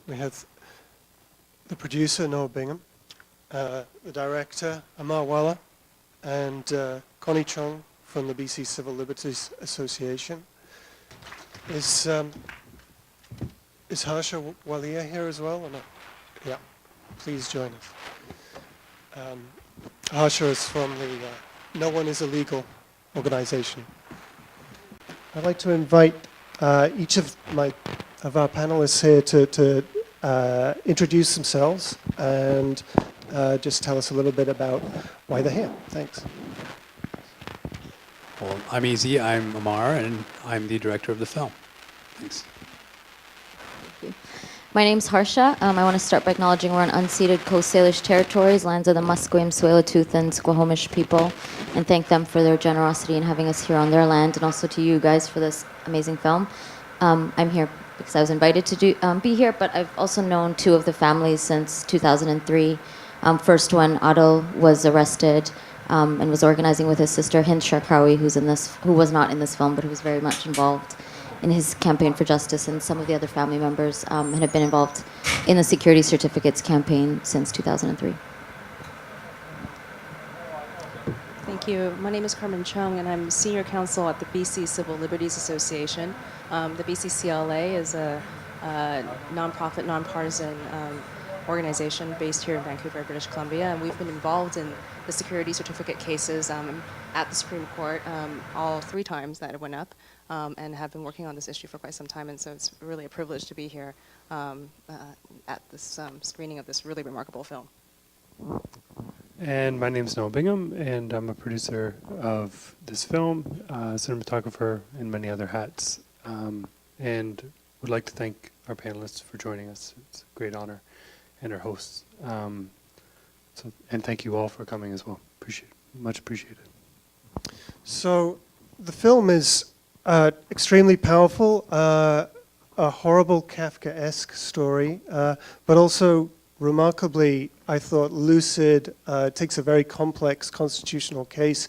We have the producer, Noah Bingham, the director, Amar Walla, and Connie Chung from the BC Civil Liberties Association. Is Harsha Walia here as well or not? Yeah, please join us. Harsha is from the No One Is Illegal organization. I'd like to invite each of our panelists here to introduce themselves and just tell us a little bit about why they're here. Thanks. Well, I'm Easy, I'm Amar, and I'm the director of the film. Thanks. My name's Harsha. I want to start by acknowledging we're on unceded Coast Salish territories, lands of the Musqueam, Tsleil-Waututh, and Squamish people, and thank them for their generosity in having us here on their land, and also to you guys for this amazing film. I'm here because I was invited to be here, but I've also known two of the families since 2003. First, when Adil was arrested and was organizing with his sister Hind Sharkawi, who was not in this film, but who was very much involved in his campaign for justice, and some of the other family members had been involved in the security certificates campaign since 2003. Thank you. My name is Carmen Chung, and I'm senior counsel at the BC Civil Liberties Association. The BCCLA is a nonprofit, nonpartisan organization based here in Vancouver, British Columbia, and we've been involved in the security certificate cases at the Supreme Court all 3 times that it went up, and have been working on this issue for quite some time, and so it's really a privilege to be here at this screening of this really remarkable film. And my name is Noah Bingham, and I'm a producer of this film, cinematographer, and many other hats. And would like to thank our panelists for joining us. It's a great honor, and our hosts. And thank you all for coming as well. Much appreciated. So the film is extremely powerful, a horrible Kafkaesque story, but also remarkably, I thought, lucid. It takes a very complex constitutional case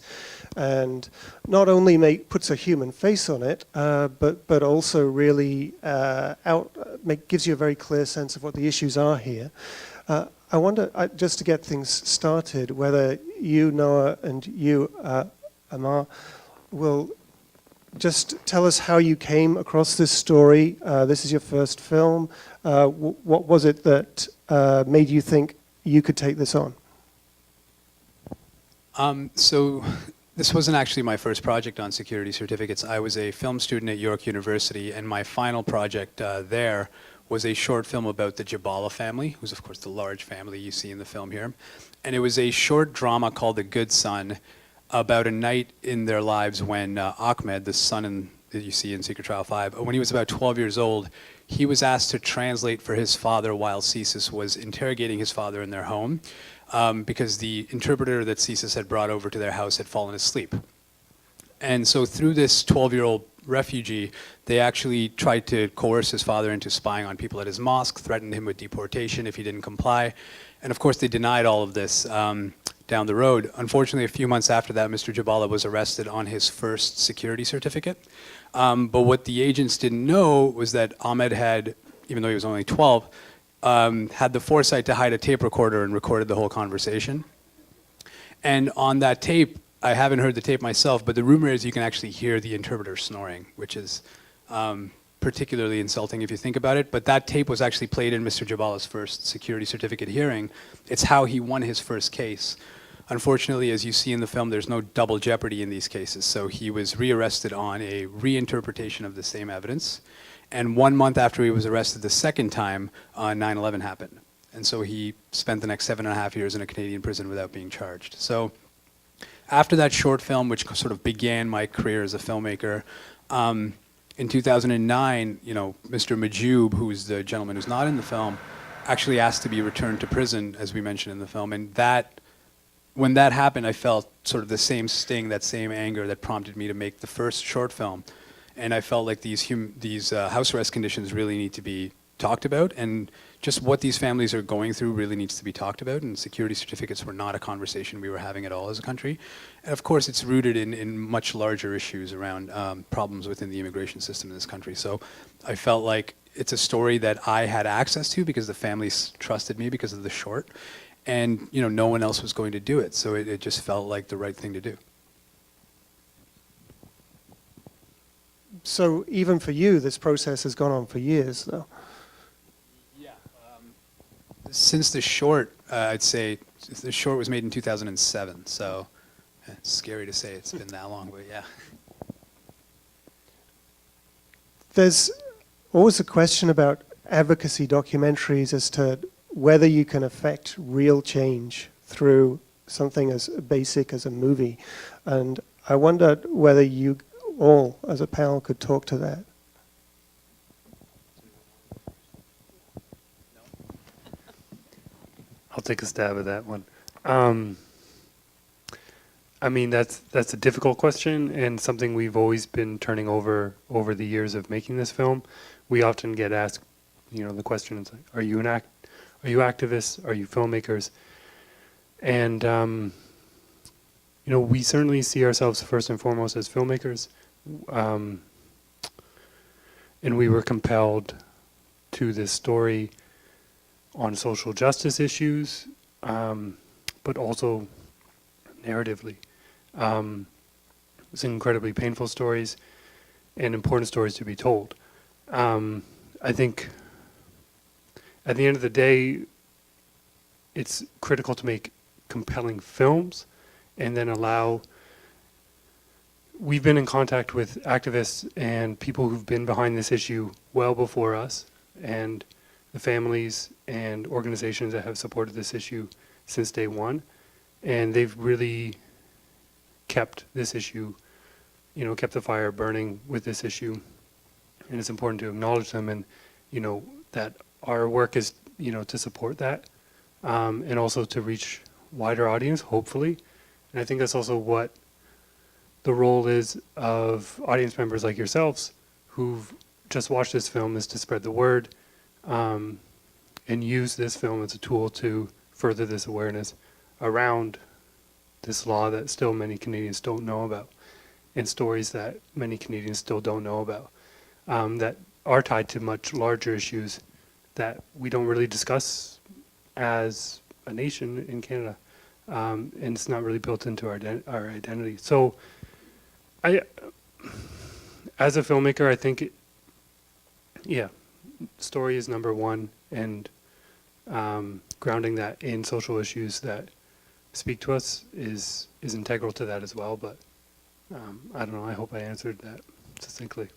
and not only puts a human face on it, but also really gives you a very clear sense of what the issues are here. I wonder, just to get things started, whether you, Noah, and you, Amar, will just tell us how you came across this story. This is your first film. What was it that made you think you could take this on? So this wasn't actually my first project on security certificates. I was a film student at York University, and my final project there was a short film about the Jabala family, who's of course the large family you see in the film here. And it was a short drama called The Good Son, about a night in their lives when Ahmed, the son that you see in Secret Trial 5, when he was about 12 years old, he was asked to translate for his father while CSIS was interrogating his father in their home, because the interpreter that CSIS had brought over to their house had fallen asleep. And so through this 12-year-old refugee, they actually tried to coerce his father into spying on people at his mosque, threatened him with deportation if he didn't comply. And of course, they denied all of this down the road. Unfortunately, a few months after that, Mr. Jabala was arrested on his first security certificate. But what the agents didn't know was that Ahmed had, even though he was only 12, had the foresight to hide a tape recorder and recorded the whole conversation. And on that tape, I haven't heard the tape myself, but the rumor is you can actually hear the interpreter snoring, which is particularly insulting if you think about it. But that tape was actually played in Mr. Jabala's first security certificate hearing. It's how he won his first case. Unfortunately, as you see in the film, there's no double jeopardy in these cases. So he was rearrested on a reinterpretation of the same evidence. And 1 month after he was arrested the second time, 9/11 happened. And so he spent the next 7.5 years in a Canadian prison without being charged. So after that short film, which sort of began my career as a filmmaker, in 2009, Mr. Majoub, who's the gentleman who's not in the film, actually asked to be returned to prison, as we mentioned in the film. And when that happened, I felt sort of the same sting, that same anger that prompted me to make the first short film. And I felt like these house arrest conditions really need to be talked about, and just what these families are going through really needs to be talked about, and security certificates were not a conversation we were having at all as a country. And of course, it's rooted in much larger issues around problems within the immigration system in this country. So I felt like it's a story that I had access to because the family trusted me because of the short, and no one else was going to do it, so it just felt like the right thing to do. So even for you, this process has gone on for years, though. Yeah. Since the short, I'd say the short was made in 2007, so it's scary to say it's been that long, but yeah. There's always a question about advocacy documentaries as to whether you can affect real change through something as basic as a movie. And I wonder whether you all, as a panel, could talk to that. I'll take a stab at that one. I mean, that's a difficult question and something we've always been turning over the years of making this film. We often get asked, the question is, are you activists? Are you filmmakers? And we certainly see ourselves first and foremost as filmmakers, and we were compelled to this story on social justice issues, but also narratively. It's incredibly painful stories and important stories to be told. I think at the end of the day, it's critical to make compelling films and then allow... We've been in contact with activists and people who've been behind this issue well before us, and the families and organizations that have supported this issue since day one, and they've really kept this issue, kept the fire burning with this issue, and it's important to acknowledge them, and that our work is to support that, and also to reach wider audience, hopefully. And I think that's also what the role is of audience members like yourselves who've just watched this film, is to spread the word, and use this film as a tool to further this awareness around this law that still many Canadians don't know about, and stories that many Canadians still don't know about, that are tied to much larger issues that we don't really discuss as a nation in Canada, and it's not really built into our identity. So, as a filmmaker, I think, story is number one, and grounding that in social issues that speak to us is integral to that as well. But I don't know, I hope I answered that succinctly.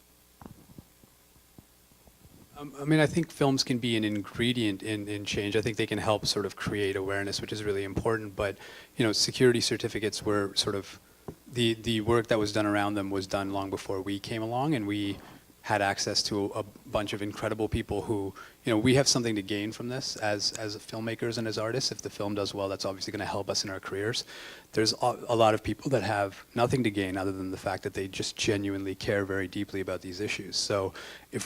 I think films can be an ingredient in change. I think they can help sort of create awareness, which is really important. But, security certificates were sort of, the work that was done around them was done long before we came along, and we had access to a bunch of incredible people who, we have something to gain from this as filmmakers and as artists. If the film does well, that's obviously going to help us in our careers. There's a lot of people that have nothing to gain other than the fact that they just genuinely care very deeply about these issues. So if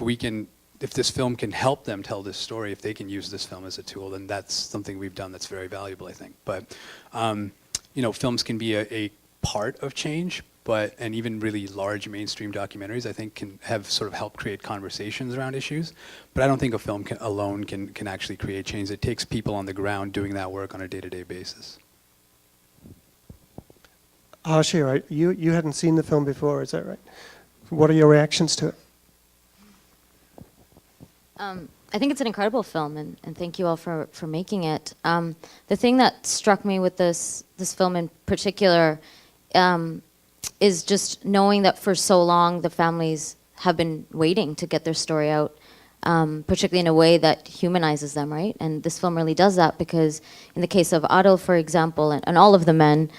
this film can help them tell this story, if they can use this film as a tool, then that's something we've done that's very valuable, I think. But, films can be a part of change, and even really large mainstream documentaries, I think, can have sort of helped create conversations around issues. But I don't think a film alone can actually create change. It takes people on the ground doing that work on a day-to-day basis. Harsha, you hadn't seen the film before, is that right? What are your reactions to it? I think it's an incredible film, and thank you all for making it. The thing that struck me with this film in particular is just knowing that for so long the families have been waiting to get their story out, particularly in a way that humanizes them, right? And this film really does that, because in the case of Adil, for example, and all of the men,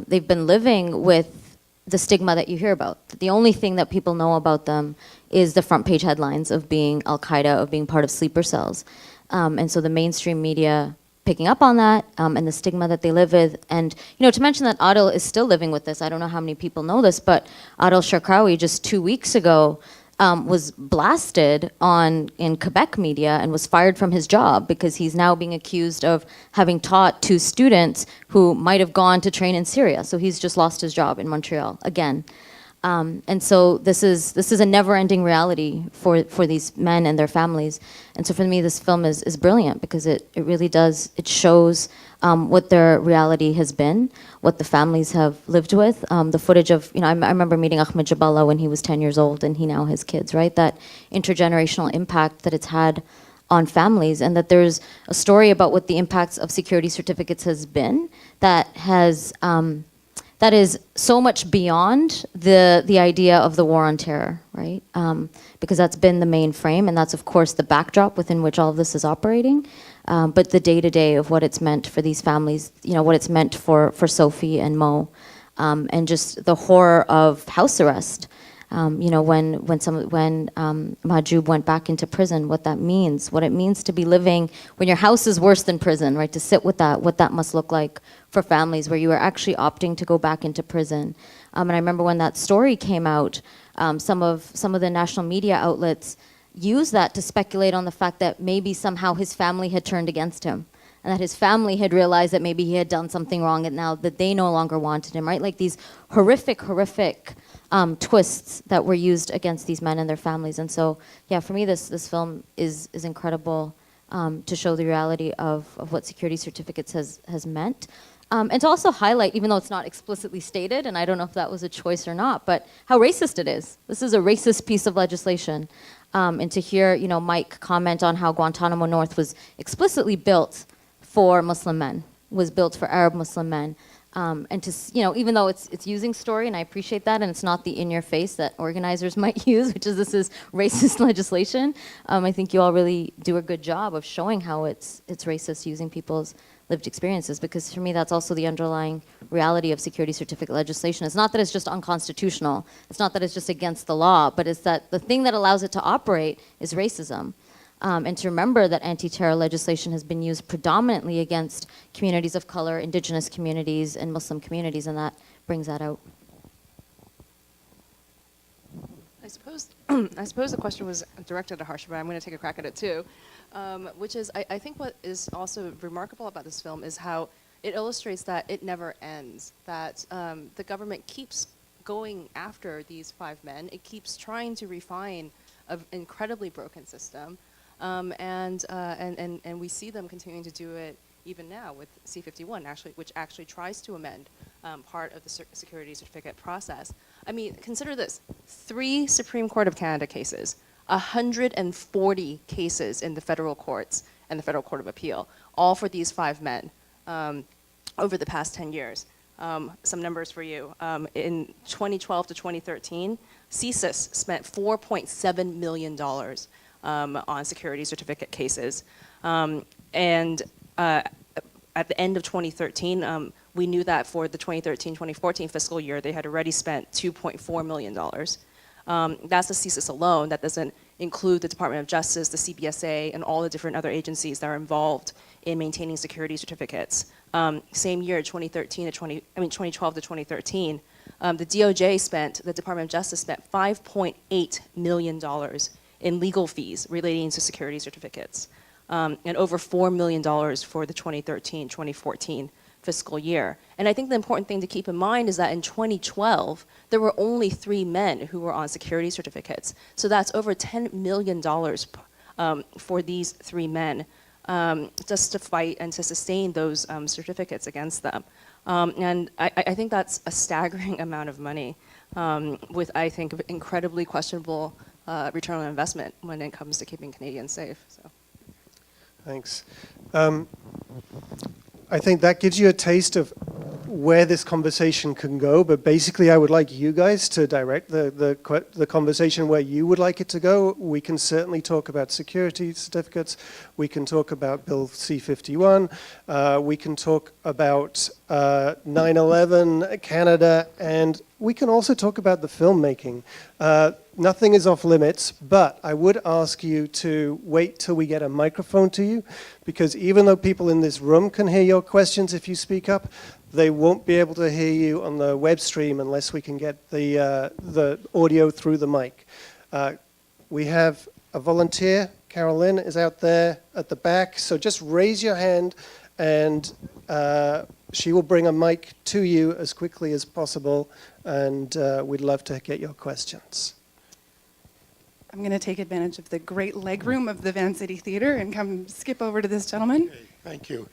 they've been living with the stigma that you hear about. The only thing that people know about them is the front page headlines of being Al-Qaeda, of being part of sleeper cells. And so the mainstream media picking up on that, and the stigma that they live with. And, to mention that Adil is still living with this, I don't know how many people know this, but Adil Sharkawi just 2 weeks ago was blasted in Quebec media and was fired from his job because he's now being accused of having taught 2 students who might have gone to train in Syria. So he's just lost his job in Montreal again. And so this is a never-ending reality for these men and their families. And so for me, this film is brilliant because it really does, it shows what their reality has been, what the families have lived with. The footage of, I remember meeting Ahmed Jabala when he was 10 years old and he now has kids, right? That intergenerational impact that it's had on families, and that there's a story about what the impacts of security certificates has been that has that is so much beyond the idea of the war on terror, right? Because that's been the main frame, and that's of course the backdrop within which all of this is operating. But the day-to-day of what it's meant for these families, what it's meant for Sophie and Mo, and just the horror of house arrest. When Mahjoub went back into prison, what that means, what it means to be living when your house is worse than prison, right? To sit with that, what that must look like for families where you are actually opting to go back into prison. And I remember when that story came out, some of the national media outlets used that to speculate on the fact that maybe somehow his family had turned against him, and that his family had realized that maybe he had done something wrong, and now that they no longer wanted him, right? Like these horrific twists that were used against these men and their families. And so, yeah, for me, this film is incredible to show the reality of what security certificates has meant. And to also highlight, even though it's not explicitly stated, and I don't know if that was a choice or not, but how racist it is. This is a racist piece of legislation. And to hear, Mike comment on how Guantanamo North was explicitly built for Muslim men, was built for Arab Muslim men. And to, even though it's using story, and I appreciate that, and it's not the in-your-face that organizers might use, which is this is racist legislation, I think you all really do a good job of showing how it's racist using people's lived experiences, because for me that's also the underlying reality of security certificate legislation. It's not that it's just unconstitutional, it's not that it's just against the law, but it's that the thing that allows it to operate is racism. And to remember that anti-terror legislation has been used predominantly against communities of color, indigenous communities, and Muslim communities, and that brings that out. I suppose the question was directed at Harsha, but I'm going to take a crack at it too, which is I think what is also remarkable about this film is how it illustrates that it never ends, that the government keeps going after these 5 men. It keeps trying to refine an incredibly broken system. And we see them continuing to do it even now with C-51, which actually tries to amend part of the security certificate process. I mean, consider this: 3 Supreme Court of Canada cases, 140 cases in the federal courts and the Federal Court of Appeal, all for these 5 men over the past 10 years. Some numbers for you. In 2012 to 2013, CSIS spent $4.7 million on security certificate cases. And at the end of 2013, we knew that for the 2013-2014 fiscal year, they had already spent $2.4 million. That's the CSIS alone. That doesn't include the Department of Justice, the CBSA, and all the different other agencies that are involved in maintaining security certificates. Same year, 2012 to 2013, the DOJ the Department of Justice spent $5.8 million in legal fees relating to security certificates, and over $4 million for the 2013-2014 fiscal year. And I think the important thing to keep in mind is that in 2012, there were only 3 men who were on security certificates. So that's over $10 million for these 3 men just to fight and to sustain those certificates against them. And I think that's a staggering amount of money with, I think, incredibly questionable return on investment when it comes to keeping Canadians safe. So. Thanks. I think that gives you a taste of where this conversation can go, but basically I would like you guys to direct the conversation where you would like it to go. We can certainly talk about security certificates. We can talk about Bill C-51. We can talk about 9/11, Canada, and we can also talk about the filmmaking. Nothing is off limits, but I would ask you to wait till we get a microphone to you, because even though people in this room can hear your questions if you speak up, they won't be able to hear you on the web stream unless we can get the audio through the mic. We have a volunteer. Carolyn is out there at the back, so just raise your hand and she will bring a mic to you as quickly as possible, and we'd love to get your questions. I'm going to take advantage of the great legroom of the Van City Theater and come skip over to this gentleman. Okay, thank you.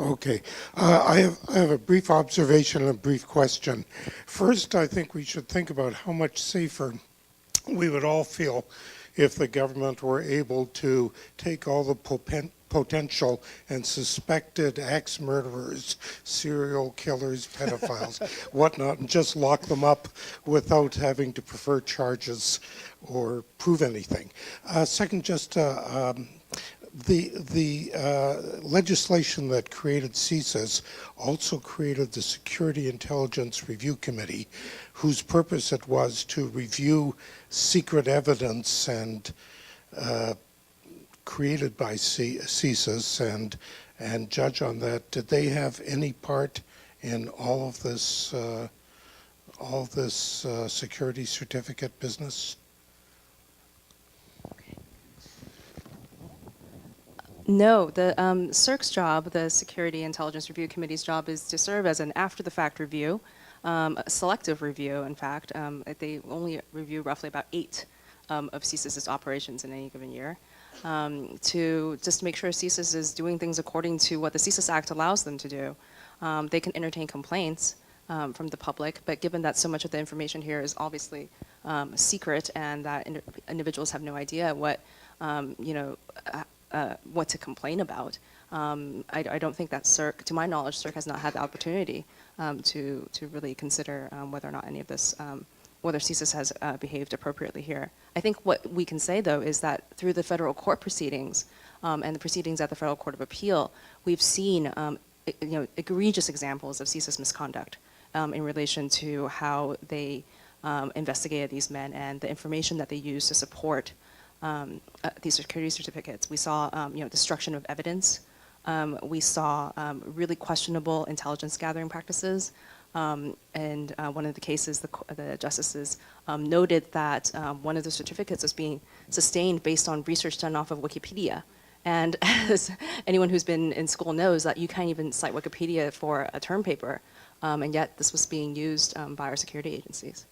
Okay, I have a brief observation and a brief question. First, I think we should think about how much safer we would all feel if the government were able to take all the potential and suspected axe murderers, serial killers, pedophiles, whatnot, and just lock them up without having to prefer charges or prove anything. Second, just the legislation that created CSIS also created the Security Intelligence Review Committee, whose purpose it was to review secret evidence and created by CSIS and judge on that. Did they have any part in all of this security certificate business? No, the CIRC's job, the Security Intelligence Review Committee's job, is to serve as an after-the-fact review, a selective review, in fact. They only review roughly about 8 of CSIS's operations in any given year, to just make sure CSIS is doing things according to what the CSIS Act allows them to do. They can entertain complaints from the public, but given that so much of the information here is obviously secret and that individuals have no idea what, what to complain about. I don't think that CIRC, to my knowledge, CIRC has not had the opportunity to really consider whether or not any of this, whether CSIS has behaved appropriately here. I think what we can say, though, is that through the federal court proceedings and the proceedings at the Federal Court of Appeal, we've seen egregious examples of CSIS misconduct in relation to how they investigated these men and the information that they used to support these security certificates. We saw, destruction of evidence. We saw really questionable intelligence gathering practices. And one of the cases, the justices noted that one of the certificates was being sustained based on research done off of Wikipedia. And as anyone who's been in school knows, that you can't even cite Wikipedia for a term paper, and yet this was being used by our security agencies.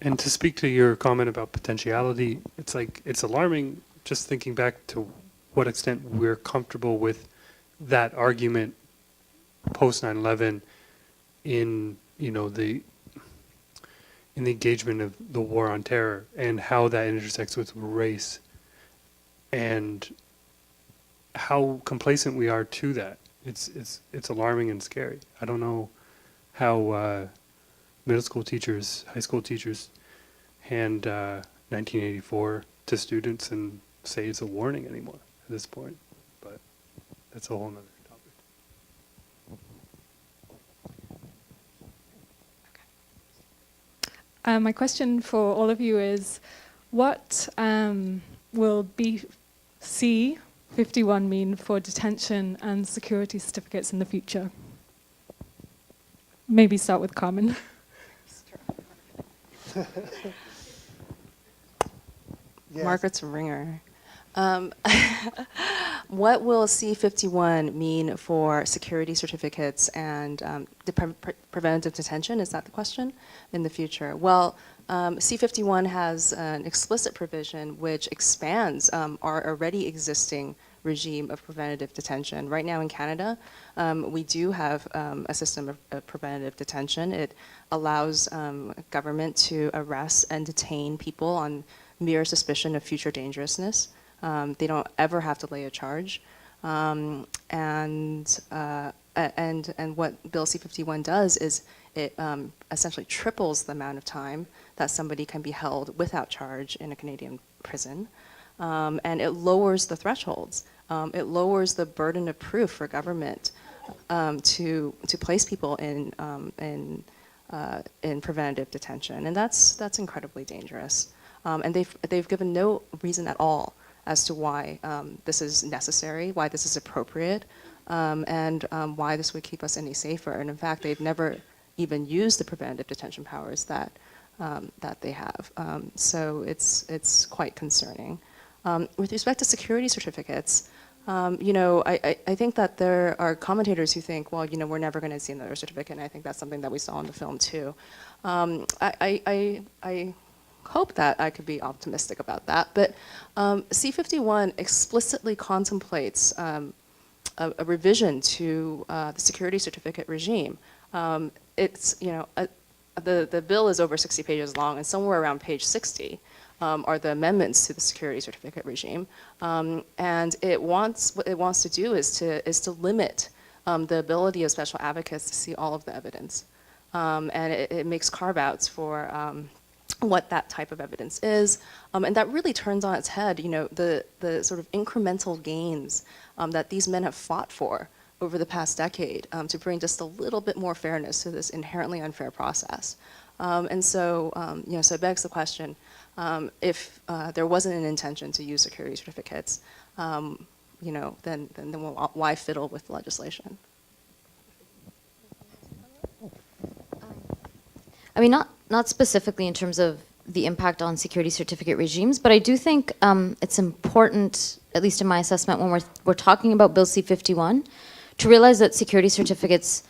And to speak to your comment about potentiality, it's alarming just thinking back to what extent we're comfortable with that argument post 9/11 in the engagement of the war on terror and how that intersects with race and how complacent we are to that. It's alarming and scary. I don't know how middle school teachers, high school teachers hand 1984 to students and say it's a warning anymore at this point, but that's a whole nother topic. My question for all of you is, what will BC 51 mean for detention and security certificates in the future? Maybe start with Carmen. Yes. Margaret's a ringer. What will C-51 mean for security certificates and preventative detention? Is that the question? In the future? Well, C-51 has an explicit provision which expands our already existing regime of preventative detention. Right now in Canada, we do have a system of preventative detention. It allows government to arrest and detain people on mere suspicion of future dangerousness. They don't ever have to lay a charge. And what Bill C-51 does is it essentially triples the amount of time that somebody can be held without charge in a Canadian prison. And it lowers the thresholds. It lowers the burden of proof for government to place people in preventative detention, and that's incredibly dangerous. And they've given no reason at all as to why this is necessary, why this is appropriate, and why this would keep us any safer. And in fact, they've never even used the preventative detention powers that they have. So it's quite concerning. With respect to security certificates, I think that there are commentators who think, well, we're never going to see another certificate, and I think that's something that we saw in the film too. I hope that I could be optimistic about that, but C-51 explicitly contemplates a revision to the security certificate regime. The bill is over 60 pages long, and somewhere around page 60 are the amendments to the security certificate regime. And what it wants to do is to limit the ability of special advocates to see all of the evidence. And it makes carve-outs for what that type of evidence is. And that really turns on its head, the sort of incremental gains that these men have fought for over the past decade to bring just a little bit more fairness to this inherently unfair process. So it begs the question, if there wasn't an intention to use security certificates, then why fiddle with legislation? I mean, not specifically in terms of the impact on security certificate regimes, but I do think it's important, at least in my assessment, when we're talking about Bill C-51, to realize that security certificates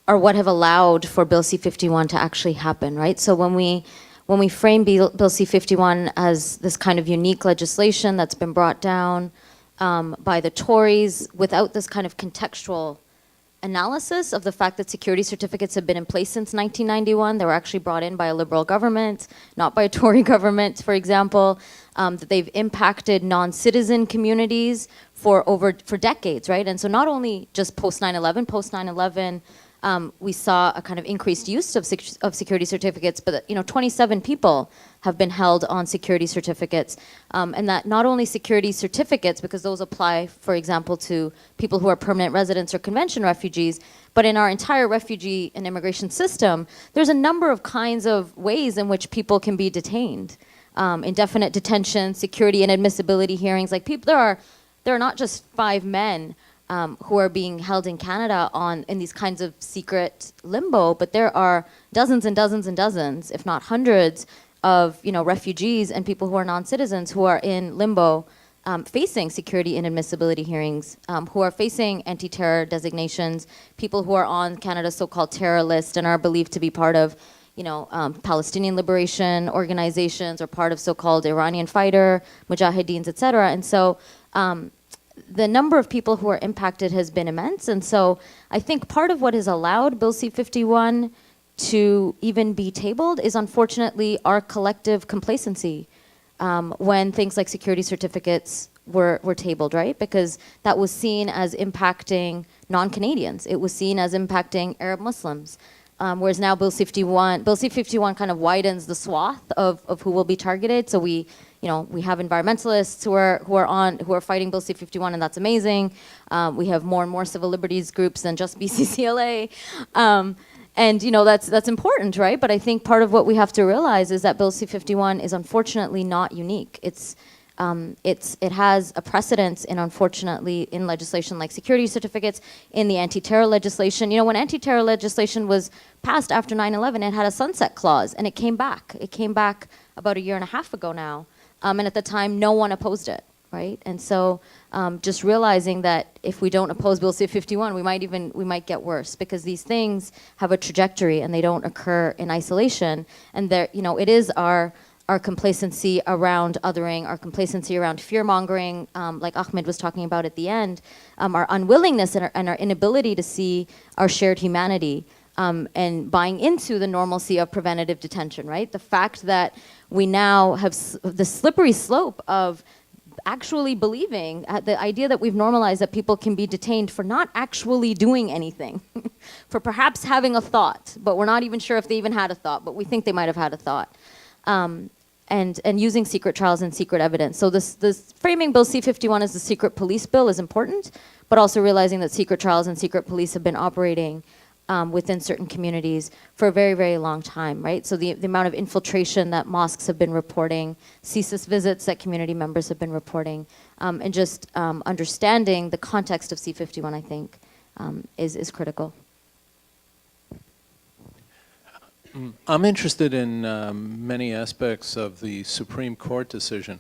are what have allowed for Bill C-51 to actually happen, right? So when we frame Bill C-51 as this kind of unique legislation that's been brought down by the Tories without this kind of contextual analysis of the fact that security certificates have been in place since 1991. They were actually brought in by a Liberal government, not by a Tory government, for example, that they've impacted non-citizen communities for decades, right? And so not only just post 9/11, we saw a kind of increased use of security certificates, but 27 people have been held on security certificates, and that not only security certificates, because those apply, for example, to people who are permanent residents or convention refugees, but in our entire refugee and immigration system, there's a number of kinds of ways in which people can be detained. Indefinite detention, security and admissibility hearings, there are not just 5 men who are being held in Canada in these kinds of secret limbo, but there are dozens and dozens and dozens, if not hundreds, of refugees and people who are non-citizens who are in limbo, facing security and admissibility hearings, who are facing anti-terror designations, people who are on Canada's so-called terror list and are believed to be part of Palestinian liberation organizations or part of so-called Iranian fighter, mujahideens, etc. And so the number of people who are impacted has been immense. And so I think part of what has allowed Bill C-51 to even be tabled is unfortunately our collective complacency when things like security certificates were tabled, right? Because that was seen as impacting non-Canadians. It was seen as impacting Arab Muslims. Whereas now Bill C-51 kind of widens the swath of who will be targeted. So we have environmentalists who are fighting Bill C-51, and that's amazing. We have more and more civil liberties groups than just BCCLA. And that's important, right? But I think part of what we have to realize is that Bill C-51 is unfortunately not unique. It has a precedence in legislation like security certificates, in the anti-terror legislation. When anti-terror legislation was passed after 9/11, it had a sunset clause, and it came back. It came back about a year and a half ago now, and at the time, no one opposed it, right? And so, just realizing that if we don't oppose Bill C-51, we might get worse, because these things have a trajectory and they don't occur in isolation. And it is our complacency around othering, our complacency around fear-mongering, like Ahmed was talking about at the end, our unwillingness and our inability to see our shared humanity, and buying into the normalcy of preventative detention, right? The fact that we now have the slippery slope of actually believing, the idea that we've normalized that people can be detained for not actually doing anything, for perhaps having a thought, but we're not even sure if they even had a thought, but we think they might have had a thought. And using secret trials and secret evidence. So this framing Bill C-51 as the secret police bill is important, but also realizing that secret trials and secret police have been operating within certain communities for a very, very long time, right? So the amount of infiltration that mosques have been reporting, CSIS visits that community members have been reporting, and just understanding the context of C-51, I think, is critical. I'm interested in many aspects of the Supreme Court decision.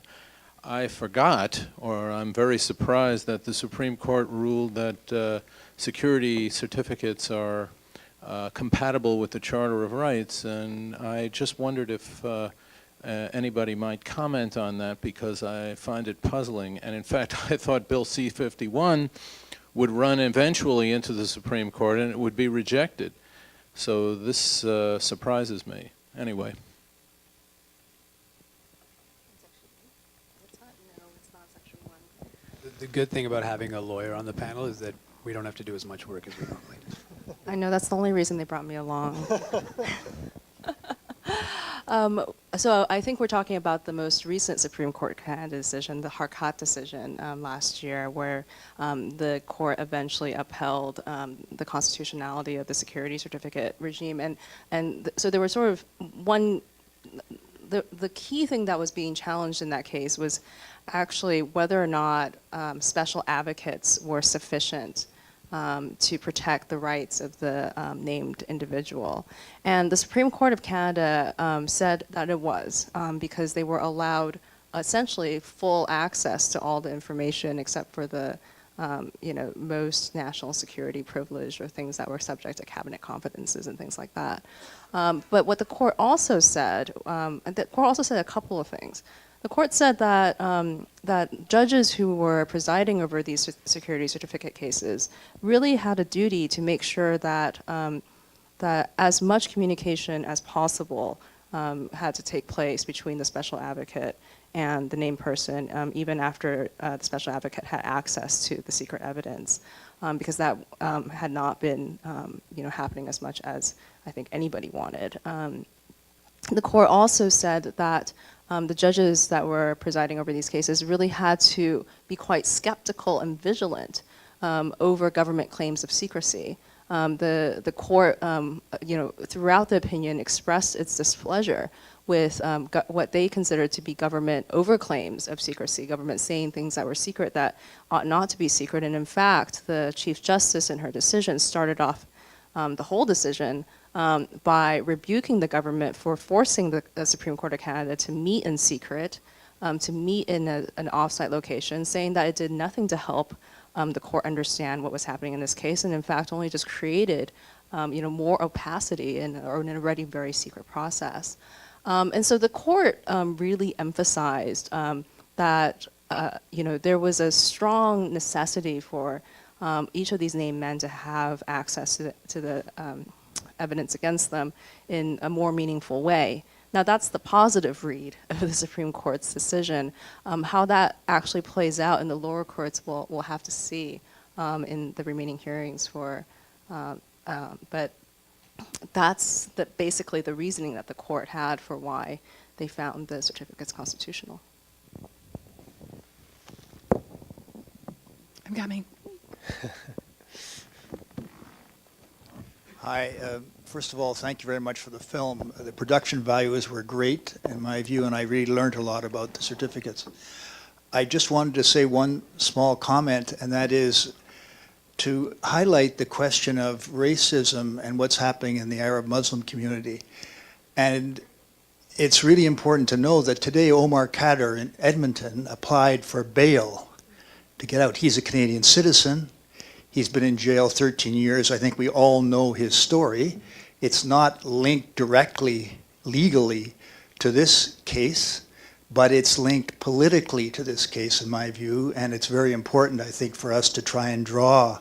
I forgot, or I'm very surprised that the Supreme Court ruled that security certificates are compatible with the Charter of Rights, and I just wondered if anybody might comment on that, because I find it puzzling. And in fact, I thought Bill C-51 would run eventually into the Supreme Court and it would be rejected. So this surprises me. Anyway. The good thing about having a lawyer on the panel is that we don't have to do as much work as we normally do. I know that's the only reason they brought me along. So I think we're talking about the most recent Supreme Court Canada decision, the Harkat decision last year, where the court eventually upheld the constitutionality of the security certificate regime. So there was sort of the key thing that was being challenged in that case was actually whether or not special advocates were sufficient to protect the rights of the named individual. And the Supreme Court of Canada said that it was, because they were allowed essentially full access to all the information except for the most national security privilege or things that were subject to cabinet confidences and things like that. But what the court also said, the court also said a couple of things. The court said that that judges who were presiding over these security certificate cases really had a duty to make sure that that as much communication as possible had to take place between the special advocate and the named person, even after the special advocate had access to the secret evidence, because that had not been happening as much as I think anybody wanted. The court also said that the judges that were presiding over these cases really had to be quite skeptical and vigilant over government claims of secrecy. The court, throughout the opinion, expressed its displeasure with what they considered to be government overclaims of secrecy, government saying things that were secret that ought not to be secret. And in fact, the Chief Justice in her decision started off the whole decision by rebuking the government for forcing the Supreme Court of Canada to meet in secret, to meet in an off-site location, saying that it did nothing to help the court understand what was happening in this case, and in fact only just created more opacity in an already very secret process. And so the court really emphasized that there was a strong necessity for each of these named men to have access to the evidence against them in a more meaningful way. Now that's the positive read of the Supreme Court's decision. How that actually plays out in the lower courts, we'll have to see in the remaining hearings but that's basically the reasoning that the court had for why they found the certificates constitutional. I'm coming. Hi. First of all, thank you very much for the film. The production values were great, in my view, and I really learned a lot about the certificates. I just wanted to say one small comment, and that is to highlight the question of racism and what's happening in the Arab Muslim community. And it's really important to know that today Omar Khadr in Edmonton applied for bail to get out. He's a Canadian citizen. He's been in jail 13 years. I think we all know his story. It's not linked directly, legally, to this case, but it's linked politically to this case, in my view, and it's very important, I think, for us to try and draw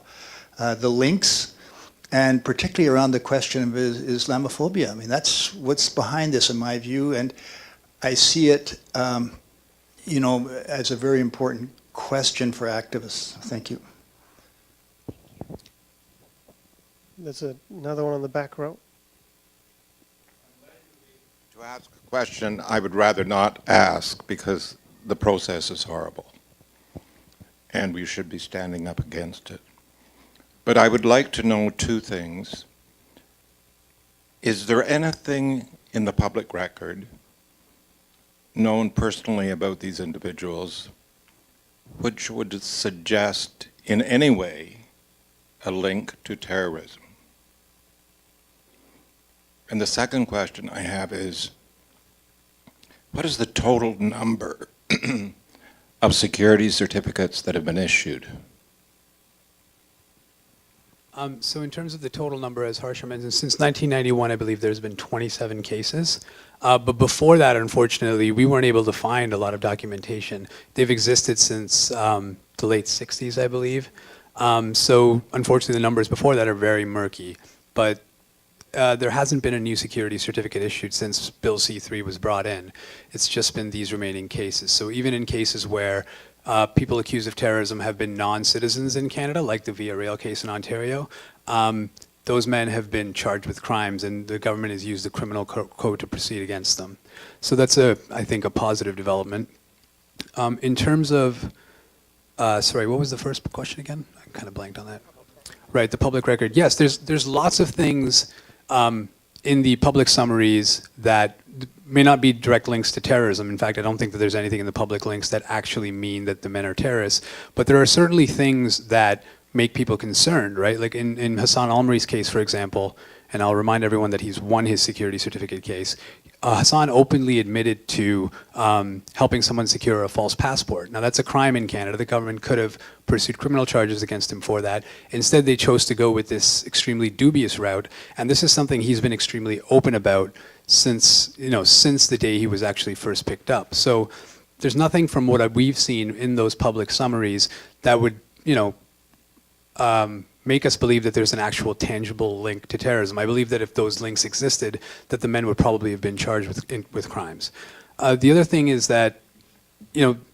the links, and particularly around the question of Islamophobia. I mean, that's what's behind this, in my view, and I see it, as a very important question for activists. Thank you. There's another one on the back row. To ask a question I would rather not ask because the process is horrible and we should be standing up against it. But I would like to know two things. Is there anything in the public record known personally about these individuals which would suggest in any way a link to terrorism? And the second question I have is, what is the total number of security certificates that have been issued? So in terms of the total number, as Harsha mentioned, since 1991, I believe there's been 27 cases. But before that, unfortunately, we weren't able to find a lot of documentation. They've existed since the late 60s, I believe. So unfortunately, the numbers before that are very murky. But there hasn't been a new security certificate issued since Bill C-3 was brought in. It's just been these remaining cases. So even in cases where people accused of terrorism have been non-citizens in Canada, like the Via Rail case in Ontario, those men have been charged with crimes, and the government has used the criminal code to proceed against them. So that's, I think, a positive development. In terms of, sorry, what was the first question again? I kind of blanked on that. Right, the public record. Yes, there's lots of things in the public summaries that may not be direct links to terrorism. In fact, I don't think that there's anything in the public links that actually mean that the men are terrorists. But there are certainly things that make people concerned, right? Like in Hassan Almari's case, for example, and I'll remind everyone that he's won his security certificate case, Hassan openly admitted to helping someone secure a false passport. Now that's a crime in Canada. The government could have pursued criminal charges against him for that. Instead, they chose to go with this extremely dubious route, and this is something he's been extremely open about since the day he was actually first picked up. So there's nothing from what we've seen in those public summaries that would, make us believe that there's an actual tangible link to terrorism. I believe that if those links existed, that the men would probably have been charged with crimes. The other thing is that,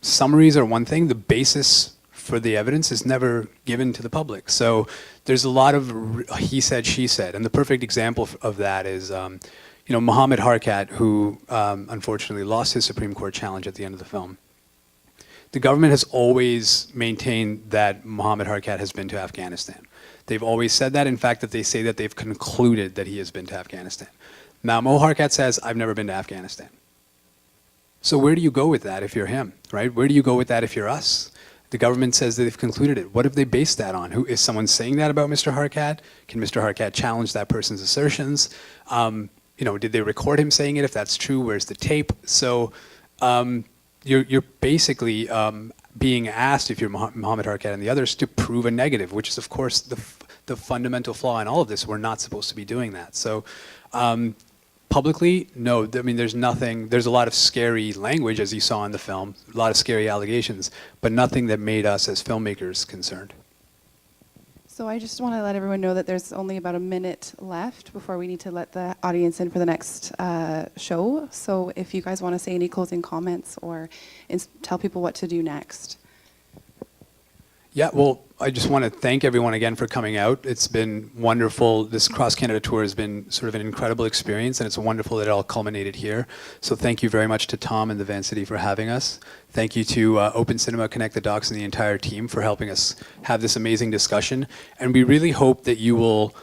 summaries are one thing. The basis for the evidence is never given to the public. So there's a lot of he said, she said. And the perfect example of that is, Mohammed Harkat, who unfortunately lost his Supreme Court challenge at the end of the film. The government has always maintained that Mohammed Harkat has been to Afghanistan. They've always said that. In fact, that they say that they've concluded that he has been to Afghanistan. Now, Mo Harkat says, I've never been to Afghanistan. So where do you go with that if you're him, right? Where do you go with that if you're us? The government says that they've concluded it. What have they based that on? Is someone saying that about Mr. Harkat? Can Mr. Harkat challenge that person's assertions? Did they record him saying it? If that's true, where's the tape? So you're basically being asked, if you're Mohammed Harkat and the others, to prove a negative, which is, of course, the fundamental flaw in all of this. We're not supposed to be doing that. So publicly, no. I mean, there's nothing. There's a lot of scary language, as you saw in the film, a lot of scary allegations, but nothing that made us as filmmakers concerned. So I just want to let everyone know that there's only about a minute left before we need to let the audience in for the next show. So if you guys want to say any closing comments or tell people what to do next. Yeah, well, I just want to thank everyone again for coming out. It's been wonderful. This cross-Canada tour has been sort of an incredible experience, and it's wonderful that it all culminated here. So thank you very much to Tom and the Vancity for having us. Thank you to Open Cinema, Connect the Docs, and the entire team for helping us have this amazing discussion. And we really hope that you will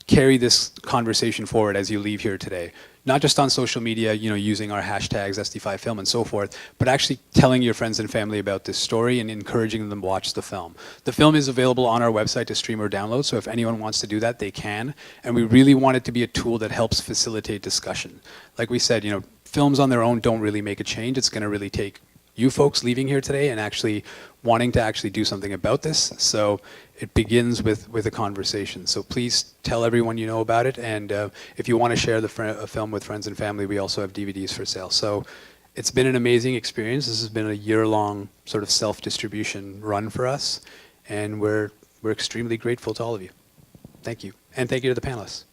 carry this conversation forward as you leave here today. Not just on social media, using our hashtags, SD5Film and so forth, but actually telling your friends and family about this story and encouraging them to watch the film. The film is available on our website to stream or download, so if anyone wants to do that, they can. And we really want it to be a tool that helps facilitate discussion. Like we said, films on their own don't really make a change. It's going to really take you folks leaving here today and actually wanting to actually do something about this. So it begins with a conversation. So please tell everyone you know about it. And if you want to share the film with friends and family, we also have DVDs for sale. So it's been an amazing experience. This has been a year-long sort of self-distribution run for us. And we're extremely grateful to all of you. Thank you. And thank you to the panelists.